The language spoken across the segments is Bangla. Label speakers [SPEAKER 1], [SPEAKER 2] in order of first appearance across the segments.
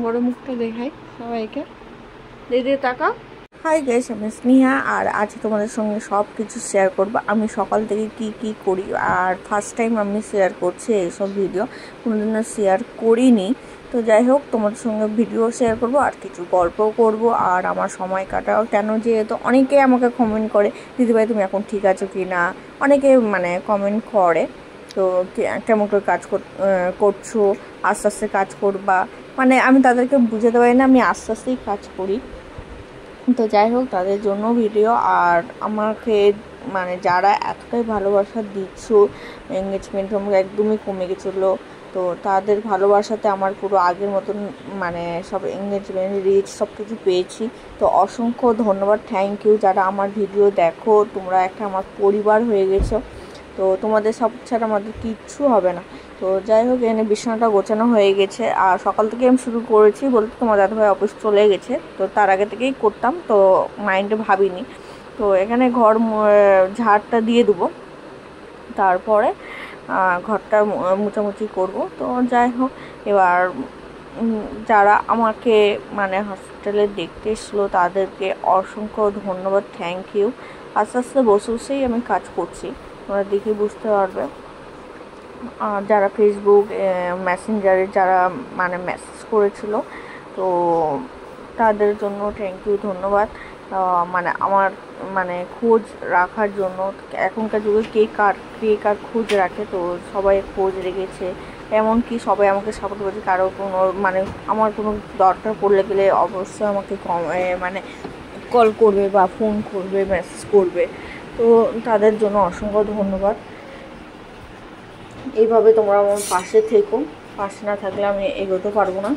[SPEAKER 1] বড় মুখটা দেখাই সবাইকে। দিদি টাকা। হাই গাইস, আমি স্নেহা আর আজ তোমাদের সঙ্গে সব কিছু শেয়ার করবো। আমি সকাল থেকে কি করি আর ফার্স্ট টাইম আমি শেয়ার করছি এইসব ভিডিও, কোনোদিনও শেয়ার করিনি। তো যাই হোক, তোমাদের সঙ্গে ভিডিও শেয়ার করব আর কিছু গল্পও করব আর আমার সময় কাটাও। কেন, যেহেতু অনেকে আমাকে কমেন্ট করে দিদিভাই তুমি এখন ঠিক আছো কি না, অনেকে কমেন্ট করে। তো কেমন করে কাজ করছো, আস্তে আস্তে কাজ করবা, আমি তাদেরকে বুঝাতে পারি না, আমি আস্তে আস্তেই কাজ করি। তো যাই হোক, তাদের জন্য ভিডিও। আর আমাকে যারা এতটাই ভালোবাসা দিচ্ছ, এঙ্গেজমেন্ট আমাকে একদমই কমে গেছিলো, তো তাদের ভালোবাসাতে আমার পুরো আগের মতন সব এঙ্গেজমেন্ট রিচ সব কিছু পেয়েছি। তো অসংখ্য ধন্যবাদ, থ্যাংক ইউ যারা আমার ভিডিও দেখো। তোমরা একটা আমার পরিবার হয়ে গেছো। তো তোমাদের সব ছাড়া আমাদের কিচ্ছু হবে না। তো যাই হোক, এখানে বিছানাটা গোছানো হয়ে গেছে আর সকাল থেকে আমি শুরু করেছি বলতে তোমার দাদাভাই অফিস চলে গেছে, তো তার আগে থেকেই করতাম, তো মাইন্ডে ভাবিনি। তো এখানে ঘর ঝাড়টা দিয়ে দেবো, তারপরে ঘরটা মোছামুছি করব। তো যাই হোক, এবার যারা আমাকে হসপিটালে দেখতে এসলো তাদেরকে অসংখ্য ধন্যবাদ, থ্যাংক ইউ। আস্তে আস্তে বসেই আমি কাজ করছি, তোমরা দেখে বুঝতে পারবে। যারা ফেসবুক মেসেঞ্জারে যারা মেসেজ করেছিল, তো তাদের জন্য থ্যাংক ইউ, ধন্যবাদ। আমার খোঁজ রাখার জন্য, এখনকার যুগে কে কার খোঁজ রাখে, তো সবাই খোঁজ রেখেছে। এমনকি সবাই আমাকে সাপোর্ট করেছে, কারো কোনো আমার কোনো দরকার পড়লে গেলে অবশ্যই আমাকে কল করবে বা ফোন করবে, মেসেজ করবে। তো তাদের জন্য অসংখ্য ধন্যবাদ। এইভাবে তোমরা আমার পাশে থেকো, পাশে না থাকলে আমি এগোতে পারবো না।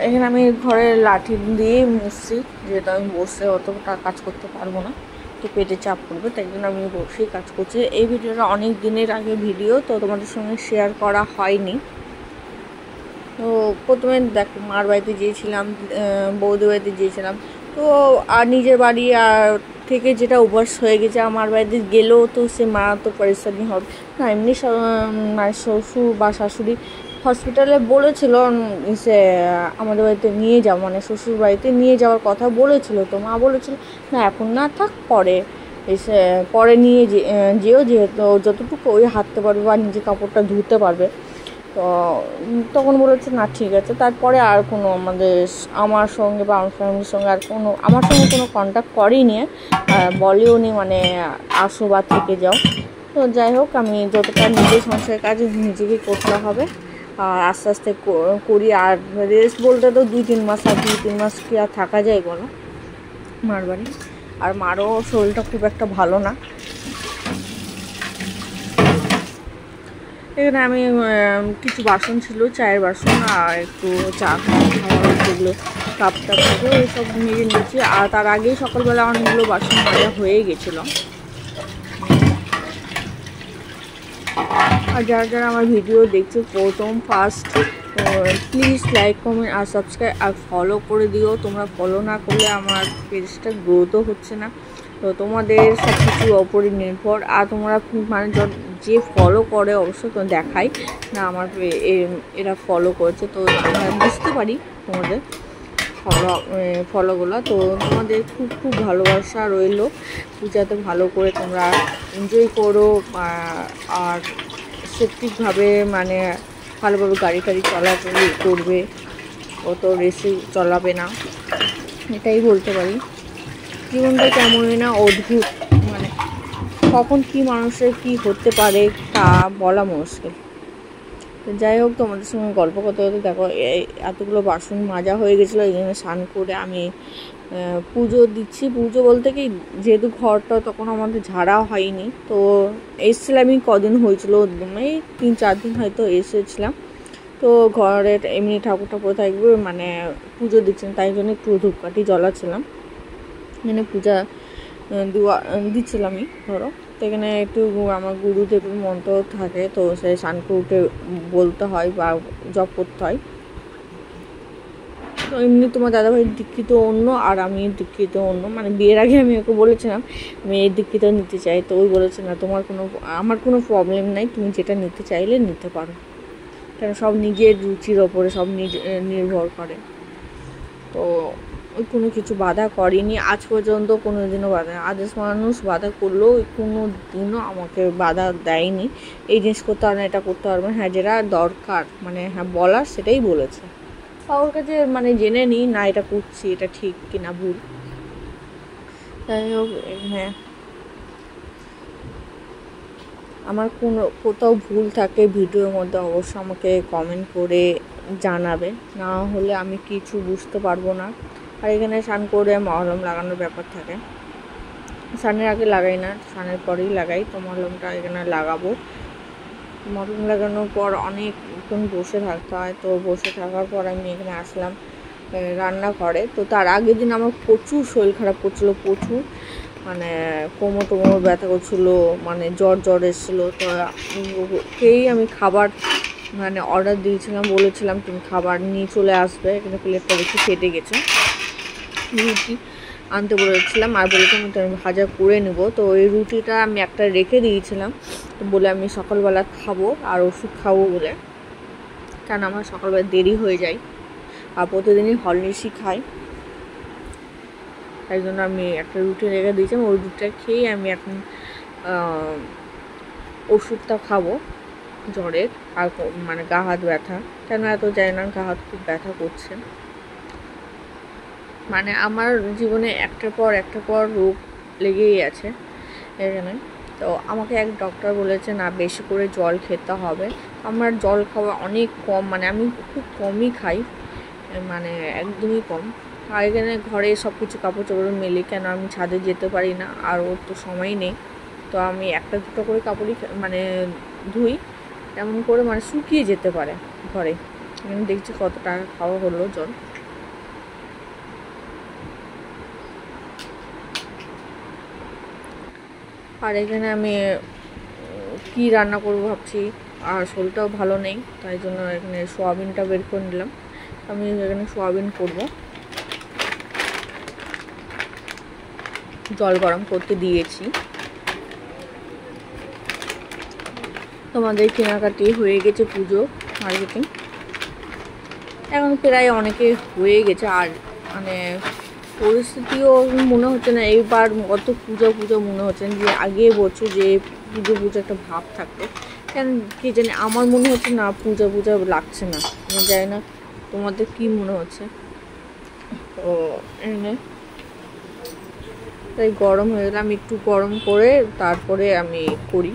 [SPEAKER 1] এখানে আমি ঘরে লাঠি দিয়ে মুছছি, যেহেতু আমি বসে অতটা কাজ করতে পারবো না, তো পেটে চাপ পড়বে, তাই জন্য আমি বসেই কাজ করছি। এই ভিডিওটা অনেক দিনের আগে ভিডিও, তো তোমাদের সঙ্গে শেয়ার করা হয়নি। তো প্রথমে দেখো, মার বাড়িতে গিয়েছিলাম, বৌদি বাড়িতে গিয়েছিলাম, তো আর নিজের বাড়ি থেকে যেটা অভ্যাস হয়ে গেছে, আমার বাড়িতে গেলেও তো সে মা তো পরেশানি হবে না। এমনি শ্বশুর বা শাশুড়ি হসপিটালে বলেছিল সে আমাদের বাড়িতে নিয়ে যাও, শ্বশুর বাড়িতে নিয়ে যাওয়ার কথা বলেছিল, তো মা বলেছিল না এখন না থাক, পরে নিয়ে যেও, যেহেতু যতটুকু ওই হাঁটতে পারবে বা নিজে কাপড়টা ধুতে পারবে। তো তখন বলেছে না ঠিক আছে। তারপরে আর কোনো আমার সঙ্গে বা আমার ফ্যামিলির সঙ্গে আমার সঙ্গে কোনো কন্ট্যাক্ট করেনি, বলেও নি আসো বা থেকে যাও। তো যাই হোক, আমি যতটা নিজের সংসারের কাজ নিজেকে করতে হবে আর আস্তে আস্তে করি। আর রেস্ট বলতে তো 2-3 মাস, আর 2-3 মাস কি আর থাকা যায় বলো মার বাড়ি। আর মারও শরীরটা খুব একটা ভালো না। এখানে আমি কিছু বাসন ছিল, চায়ের বাসন আর একটু চা খাওয়ার যেগুলো কাপ টাপ থাকে ওই সব মেজে নিয়েছি। আর তার আগেই সকালবেলা অনেকগুলো বাসন মাজা হয়ে গেছিলো। আর যারা আমার ভিডিও দেখছো প্রথম ফার্স্ট, প্লিজ লাইক, কমেন্ট আর সাবস্ক্রাইব আর ফলো করে দিও। তোমরা ফলো না করলে আমার পেজটা গ্রোথও হচ্ছে না। তো তোমাদের সব কিছুর ওপরে নির্ভর। আর তোমরা যে ফলো করে অবশ্যই তো দেখাই না আমার এরা ফলো করেছে, তো আমরা বুঝতে পারি তোমাদের ফলোগুলো। তো তোমাদের খুব ভালোবাসা রইলো। পূজাতে ভালো করে তোমরা এনজয় করো আর সেফটিকভাবে ভালোভাবে গাড়ি চলাচলি করবে, অত রেসে চলাবে না, এটাই বলতে পারি। জীবনটা কেমনই না অদ্ভুত, কখন কি মানুষের কি হতে পারে তা বলা মুশকিল। যাই হোক, তোমাদের সঙ্গে গল্প করতে করতে দেখো এতগুলো বাসন মাজা হয়ে গেছিলো। এই জন্য স্নান করে আমি পুজো দিচ্ছি। পুজো বলতে কি, যেহেতু ঘরটা তখন আমাদের ঝাড়া হয়নি, তো এসেছিলাম আমি কদিন হয়েছিল, এই 3-4 দিন হয়তো এসেছিলাম। তো ঘরের এমনি ঠাকুর থাকবে, পুজো দিচ্ছিলাম, তাই জন্য একটু ধূপকাঠি জ্বলাচ্ছিলাম, পূজা দিচ্ছিলামই ধরো। তো এখানে একটু আমার গুরুদেবের মন্ত্র থাকে, তো সে স্নান করে উঠে বলতে হয় বা জপ করতে হয়। তো এমনি তোমার দাদাভাই দীক্ষিত অন্য আর আমি দীক্ষিত অন্য, মানে বিয়ের আগে আমি ওকে বলেছিলাম আমি এই দীক্ষিত নিতে চাই, তো ওই বলেছে না আমার কোনো প্রবলেম নাই, তুমি যেটা নিতে চাইলে নিতে পারো, কারণ সব নিজের রুচির ওপরে সব নির্ভর করে। তো ওই কোনো কিছু বাধা করেনি আজ পর্যন্ত, কোনো দিনও বাধা, আদার্স মানুষ বাধা করলেও কোনো দিনও আমাকে বাধা দেয়নি এই জিনিস করতে পারবে না, এটা করতে পারবে না। হ্যাঁ, যেটা দরকার মানে হ্যাঁ বলার সেটাই বলেছে। ওর কাছে মানে জেনে নিই না এটা করছি এটা ঠিক কি না ভুল। যাই হোক, হ্যাঁ আমার কোথাও ভুল থাকে ভিডিওর মধ্যে অবশ্যই আমাকে কমেন্ট করে জানাবে, না হলে আমি কিছু বুঝতে পারবো না। আর এখানে স্নান করে মলম লাগানোর ব্যাপার থাকে, স্নানের আগে লাগাই না, স্নানের পরেই লাগাই। তো মলমটা এখানে লাগাবো, মলম লাগানোর পর অনেকক্ষণ বসে থাকতে হয়। তো বসে থাকার পর আমি এখানে আসলাম রান্নাঘরে। তো তার আগের দিন আমার প্রচুর শরীর খারাপ করছিলো, প্রচুর মানে কোমর ব্যথা করছিলো, মানে জ্বর এসেছিলো। তো আমি খাবার মানে অর্ডার দিয়েছিলাম, বলেছিলাম তুমি খাবার নিয়ে চলে আসবে, কিন্তু প্লেটটা বেশি ফেটে গেছে। রুটি আনতে বলেছিলাম আর বলেছিলাম তো আমি ভাজা করে নেব। তো এই রুটিটা আমি একটা রেখে দিয়েছিলাম, তো বলে আমি সকালবেলা খাবো আর ওষুধ খাবো বলে, কারণ আমার সকালবেলা দেরি হয়ে যায় আর প্রতিদিনই হরলিক্সই খাই, তাই জন্য আমি একটা রুটি রেখে দিয়েছিলাম। ওই রুটিটা খেয়েই আমি এখন ওষুধটা খাবো জ্বরের আর মানে গা হাত ব্যথা, কেন এত যায় না, গা হাত খুব ব্যথা করছে। মানে আমার জীবনে একটার পর রোগ লেগেই আছে এখানে। তো আমাকে এক ডক্টর বলেছে না বেশি করে জল খেতে হবে। আমার জল খাওয়া অনেক কম, মানে আমি খুব কমই খাই, মানে একদমই কম। আর এখানে ঘরে সব কিছু কাপড় চোপড় মেলি, কেন আমি ছাদে যেতে পারি না আর ওর তো সময় নেই। তো আমি একটা দুটো করে কাপড়ই মানে ধুই, এমন করে মানে শুকিয়ে যেতে পারে ঘরে। এখানে দেখছি কত টাকা খাওয়া হলো জল। আর এখানে আমি কি রান্না করবো ভাবছি, আর শরীরটাও ভালো নেই, তাই জন্য এখানে সোয়াবিনটা বের করে নিলাম। আমি এখানে সোয়াবিন করব, জল গরম করতে দিয়েছি। তোমাদের কেনাকাটি হয়ে গেছে, পুজো মার্কেটিং এখন প্রায় অনেকে হয়ে গেছে। আর মানে পরিস্থিতিও মনে হচ্ছে না এইবার অত পুজো মনে হচ্ছে না যে আগে বছর যে পুজো একটা ভাব থাকতো, কেন কি জানি আমার মনে হচ্ছে না পূজা লাগছে না, আমি জানি না তোমাদের কি মনে হচ্ছে। তো তাই গরম হয়ে গেলে আমি একটু গরম করে তারপরে আমি করি।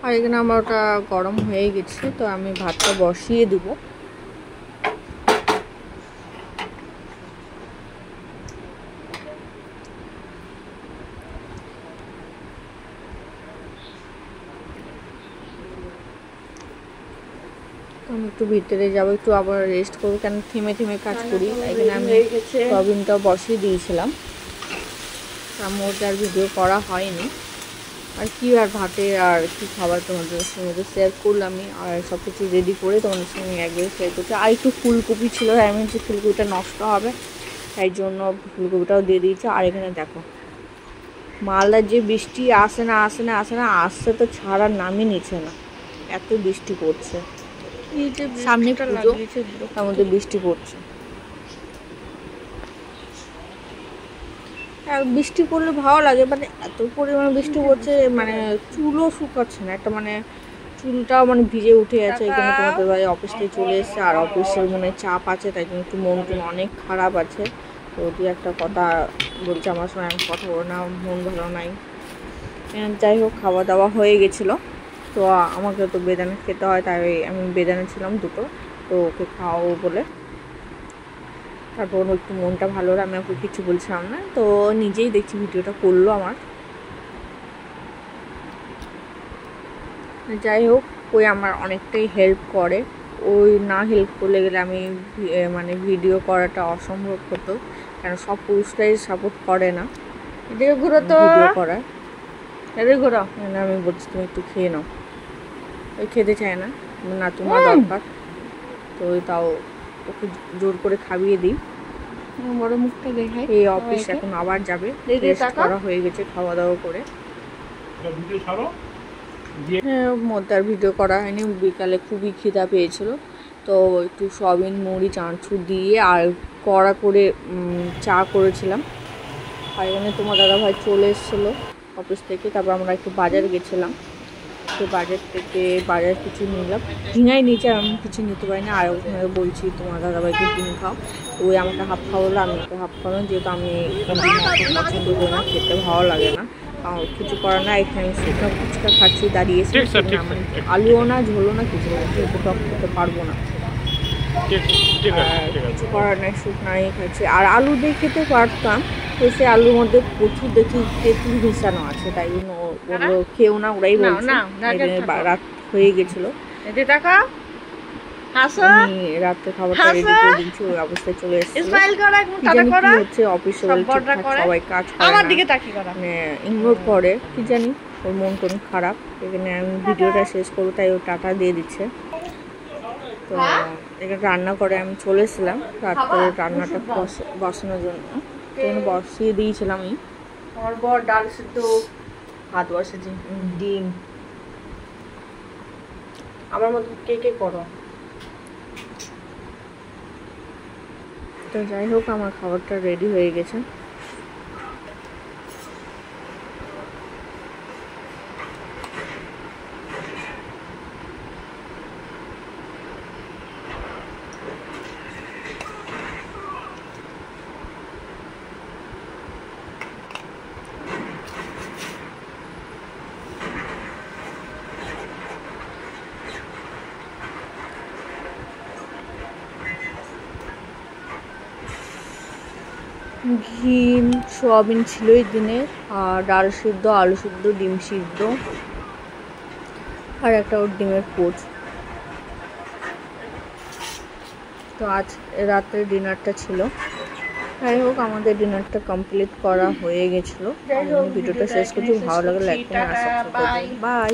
[SPEAKER 1] আর এখানে আমার ওটা গরম হয়ে গেছে, তো আমি ভাতটা বসিয়ে দেবো। আমি একটু ভিতরে যাবো, একটু আবার রেস্ট করবো, কেন থেমে কাজ করি। এখানে আমি সোয়াবিনটা বসিয়ে দিয়েছিলাম, তার মধ্যে আর ভিডিও করা হয়নি। আর কি আর ভাতে আর কি খাবার তোমাদের সঙ্গে শেয়ার করলামই, আর সব কিছু রেডি করে তোমাদের সঙ্গে একবারে শেয়ার করছি। আর একটু ফুলকপি ছিল, আমি যে ফুলকপিটা নষ্ট হবে তাই জন্য ফুলকপিটাও দিয়ে দিয়েছি। আর এখানে দেখো মালদার যে বৃষ্টি আসে না আসছে তো ছাড়ার নামই নিচ্ছে না, এত বৃষ্টি পড়ছে। সামনে পুজো, তার মধ্যে বৃষ্টি পড়ছে। বৃষ্টি পড়লে ভালো লাগে, মানে এত পরিমাণে বৃষ্টি পড়ছে মানে চুলও শুকাচ্ছে না, একটা মানে চুলটাও মানে ভিজে উঠে আছে। এখানে তোমাদের ভাই অফিস থেকে চলে এসছে, আর অফিসের মানে চাপ আছে, তাই জন্য একটু মন অনেক খারাপ আছে। তো দু একটা কথা বলছে আমার সঙ্গে, আমি কথা বলো না, মন ভালো নাই। যাই হোক, খাওয়া দাওয়া হয়ে গেছিলো, তো আমাকে তো বেদানা খেতে হয়, তাই আমি বেদানা ছিলাম দুটো, তো ওকে খাওয়াবো বলে। তারপর একটু মনটা ভালো হলো, আমি ওকে কিছু বলছিলাম না, তো নিজেই দেখছি ভিডিওটা করলো আমার। যাই হোক, ওই আমার অনেকটাই হেল্প করে, ও ওই না হেল্প করলে গেলে আমি মানে ভিডিও করাটা অসম্ভব হতো, কেন সব পুরুষরাই সাপোর্ট করে না এদিকে ঘুরো তো ভিডিও করার। এদিকে ঘুরো, আমি বলছি তুমি একটু খেয়ে নাও। ওই খেতে চায় না, না তোমার দরকার তো ওই তাও ওকে জোর করে খাইয়ে দিই। বড় মুখটা দেখাই। এই অফিস এখন আবার যাবে, করা হয়ে গেছে খাওয়া দাওয়া করে। মধ্যে আর ভিডিও করা হয়নি, বিকালে খুবই খিদা পেয়েছিল তো একটু সয়াবিন মুড়ি চানাচুর দিয়ে আর কড়া করে চা করেছিলাম। আর এখানে তোমার দাদাভাই চলে এসেছিলো অফিস থেকে, তারপর আমরা একটু বাজার গেছিলাম। তো বাজার থেকে কিছু নিলাম, ঝিঙাই নিচে আমি কিছু নিতে পারি না। আর ওখানে বলছি তোমার দাদাভাইকে ডিম খাও, ওই আমাকে হাফ খাওয়ালো, আমি ওকে হাফ খাওয়ালাম, যেহেতু আমি পছন্দ করি না, খেতে ভালো লাগে না। কিছু করার না, এখানে আমি শুকনো ফুচকা খাচ্ছি দাঁড়িয়ে। আলুও না ঝোলও না কিছু না, যেহেতু টক খেতে পারবো না, কিছু করার নাই, শুকনাই খাচ্ছি। আর আলু দিয়ে খেতে পারতাম, তো সে আলুর মধ্যে প্রচুর দেখি তেঁতুল মিশানো আছে, তাই জন্য বললো খেয়েও না, ওরাই বলছে। রাত হয়ে গেছিল, রাত্রে খাবারটা রেডি করে দিচ্ছি, ওই অবস্থায় চলে এসেছে। হচ্ছে অফিসে সবাই কাজ মানে ইগনোর করে, কি জানি ওর মন টন খারাপ। এখানে আমি ভিডিওটা শেষ করবো, তাই ও টাটা দিয়ে দিচ্ছে। তো এখানে রান্না করে আমি চলে এসেছিলাম রাত করে রান্নাটা বসানোর জন্য, বসিয়ে দিয়েছিলাম আমি। আমার বর ডাল সিদ্ধ, ভাত বসেছি, ডিম। আমার মতো কে কে করো। তো যাই হোক, আমার খাবারটা রেডি হয়ে গেছে। ঘি সোয়াবিন ছিল এই দিনে, আর ডাল সিদ্ধ, আলু সিদ্ধ, ডিম সিদ্ধ, আর একটা ওর ডিমের পোচ। তো আজ রাতের ডিনারটা ছিল। যাই হোক, আমাদের ডিনারটা কমপ্লিট করা হয়ে গেছিলো। ভিডিওটা শেষ করছি, ভালো লাগলে লাইক করুন, বাই।